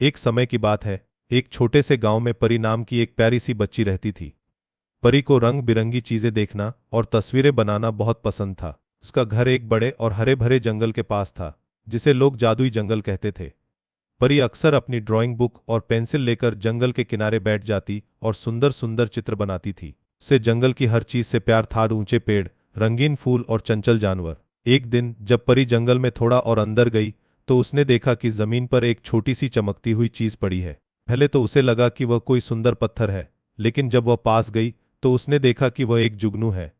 एक समय की बात है, एक छोटे से गांव में परी नाम की एक प्यारी सी बच्ची रहती थी। परी को रंग बिरंगी चीजें देखना और तस्वीरें बनाना बहुत पसंद था। उसका घर एक बड़े और हरे भरे जंगल के पास था, जिसे लोग जादुई जंगल कहते थे। परी अक्सर अपनी ड्राइंग बुक और पेंसिल लेकर जंगल के किनारे बैठ जाती और सुंदर सुंदर चित्र बनाती थी। उसे जंगल की हर चीज से प्यार था, ऊंचे पेड़, रंगीन फूल और चंचल जानवर। एक दिन जब परी जंगल में थोड़ा और अंदर गई तो उसने देखा कि जमीन पर एक छोटी सी चमकती हुई चीज पड़ी है। पहले तो उसे लगा कि वह कोई सुंदर पत्थर है, लेकिन जब वह पास गई तो उसने देखा कि वह एक जुगनू है।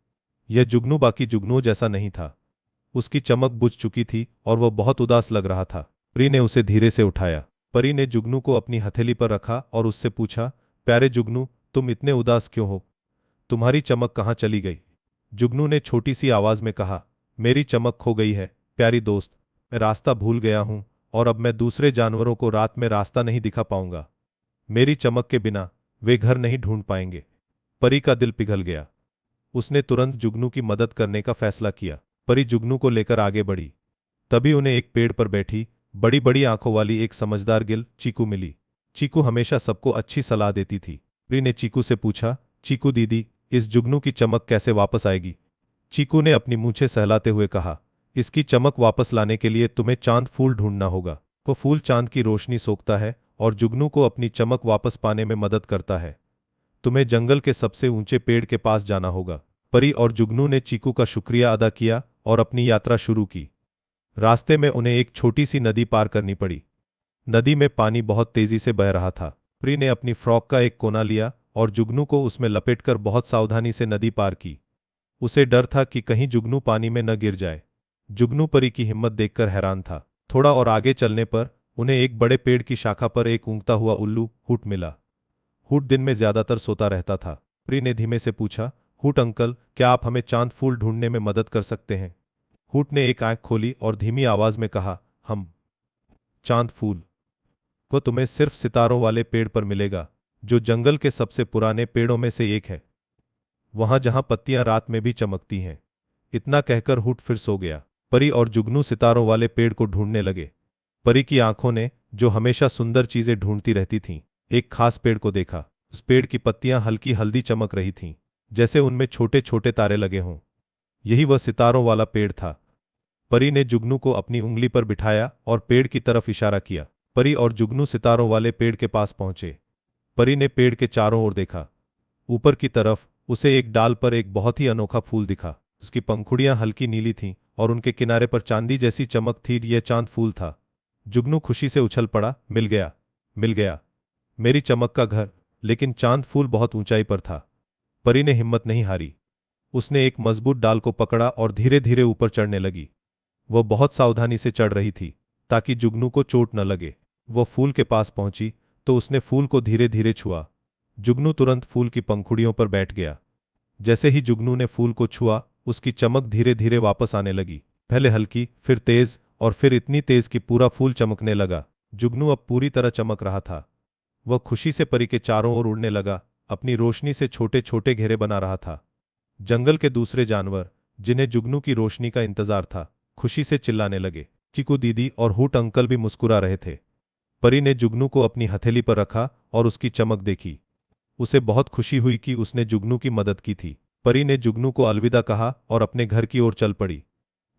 यह जुगनू बाकी जुगनुओं जैसा नहीं था। उसकी चमक बुझ चुकी थी और वह बहुत उदास लग रहा था। परी ने उसे धीरे से उठाया। परी ने जुगनू को अपनी हथेली पर रखा और उससे पूछा, प्यारे जुगनू, तुम इतने उदास क्यों हो? तुम्हारी चमक कहाँ चली गई? जुगनू ने छोटी सी आवाज में कहा, मेरी चमक खो गई है प्यारी दोस्त। मैं रास्ता भूल गया हूं और अब मैं दूसरे जानवरों को रात में रास्ता नहीं दिखा पाऊंगा। मेरी चमक के बिना वे घर नहीं ढूंढ पाएंगे। परी का दिल पिघल गया। उसने तुरंत जुगनू की मदद करने का फैसला किया। परी जुगनू को लेकर आगे बढ़ी। तभी उन्हें एक पेड़ पर बैठी बड़ी बड़ी आंखों वाली एक समझदार गिल चीकू मिली। चीकू हमेशा सबको अच्छी सलाह देती थी। परी ने चीकू से पूछा, चीकू दीदी, इस जुगनू की चमक कैसे वापस आएगी? चीकू ने अपनी मूंछें सहलाते हुए कहा, इसकी चमक वापस लाने के लिए तुम्हें चांद फूल ढूंढना होगा। वो फूल चांद की रोशनी सोखता है और जुगनू को अपनी चमक वापस पाने में मदद करता है। तुम्हें जंगल के सबसे ऊंचे पेड़ के पास जाना होगा। परी और जुगनू ने चीकू का शुक्रिया अदा किया और अपनी यात्रा शुरू की। रास्ते में उन्हें एक छोटी सी नदी पार करनी पड़ी। नदी में पानी बहुत तेजी से बह रहा था। परी ने अपनी फ्रॉक का एक कोना लिया और जुगनू को उसमें लपेटकर बहुत सावधानी से नदी पार की। उसे डर था कि कहीं जुगनू पानी में न गिर जाए। जुगनू परी की हिम्मत देखकर हैरान था। थोड़ा और आगे चलने पर उन्हें एक बड़े पेड़ की शाखा पर एक ऊँगता हुआ उल्लू हुट मिला। हुट दिन में ज्यादातर सोता रहता था। परी ने धीमे से पूछा, हुट अंकल, क्या आप हमें चांद फूल ढूंढने में मदद कर सकते हैं? हुट ने एक आंख खोली और धीमी आवाज में कहा, हम चांद फूल। वह तुम्हें सिर्फ सितारों वाले पेड़ पर मिलेगा, जो जंगल के सबसे पुराने पेड़ों में से एक है, वहां जहां पत्तियां रात में भी चमकती हैं। इतना कहकर हुट फिर सो गया। परी और जुगनू सितारों वाले पेड़ को ढूंढने लगे। परी की आंखों ने, जो हमेशा सुंदर चीजें ढूंढती रहती थीं, एक खास पेड़ को देखा। उस पेड़ की पत्तियां हल्की हल्दी चमक रही थीं, जैसे उनमें छोटे छोटे तारे लगे हों। यही वह सितारों वाला पेड़ था। परी ने जुगनू को अपनी उंगली पर बिठाया और पेड़ की तरफ इशारा किया। परी और जुगनू सितारों वाले पेड़ के पास पहुंचे। परी ने पेड़ के चारों ओर देखा। ऊपर की तरफ उसे एक डाल पर एक बहुत ही अनोखा फूल दिखा। उसकी पंखुड़ियां हल्की नीली थीं और उनके किनारे पर चांदी जैसी चमक थी। यह चांद फूल था। जुगनू खुशी से उछल पड़ा, मिल गया, मिल गया, मेरी चमक का घर। लेकिन चांद फूल बहुत ऊंचाई पर था। परी ने हिम्मत नहीं हारी। उसने एक मजबूत डाल को पकड़ा और धीरे धीरे ऊपर चढ़ने लगी। वह बहुत सावधानी से चढ़ रही थी ताकि जुगनू को चोट न लगे। वह फूल के पास पहुंची तो उसने फूल को धीरे धीरे छुआ। जुगनू तुरंत फूल की पंखुड़ियों पर बैठ गया। जैसे ही जुगनू ने फूल को छुआ, उसकी चमक धीरे धीरे वापस आने लगी। पहले हल्की, फिर तेज और फिर इतनी तेज कि पूरा फूल चमकने लगा। जुगनू अब पूरी तरह चमक रहा था। वह खुशी से परी के चारों ओर उड़ने लगा, अपनी रोशनी से छोटे छोटे घेरे बना रहा था। जंगल के दूसरे जानवर, जिन्हें जुगनू की रोशनी का इंतजार था, खुशी से चिल्लाने लगे। चीकू दीदी और हुट अंकल भी मुस्कुरा रहे थे। परी ने जुगनू को अपनी हथेली पर रखा और उसकी चमक देखी। उसे बहुत खुशी हुई कि उसने जुगनू की मदद की थी। परी ने जुगनू को अलविदा कहा और अपने घर की ओर चल पड़ी।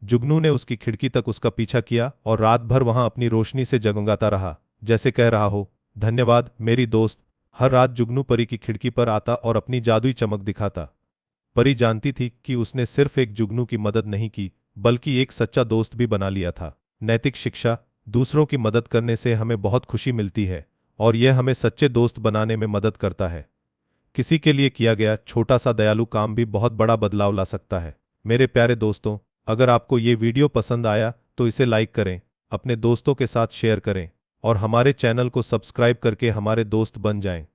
जुगनू ने उसकी खिड़की तक उसका पीछा किया और रात भर वहां अपनी रोशनी से जगमगाता रहा, जैसे कह रहा हो, धन्यवाद मेरी दोस्त। हर रात जुगनू परी की खिड़की पर आता और अपनी जादुई चमक दिखाता। परी जानती थी कि उसने सिर्फ एक जुगनू की मदद नहीं की, बल्कि एक सच्चा दोस्त भी बना लिया था। नैतिक शिक्षा, दूसरों की मदद करने से हमें बहुत खुशी मिलती है और यह हमें सच्चे दोस्त बनाने में मदद करता है। किसी के लिए किया गया छोटा सा दयालु काम भी बहुत बड़ा बदलाव ला सकता है। मेरे प्यारे दोस्तों, अगर आपको ये वीडियो पसंद आया तो इसे लाइक करें, अपने दोस्तों के साथ शेयर करें और हमारे चैनल को सब्सक्राइब करके हमारे दोस्त बन जाएं।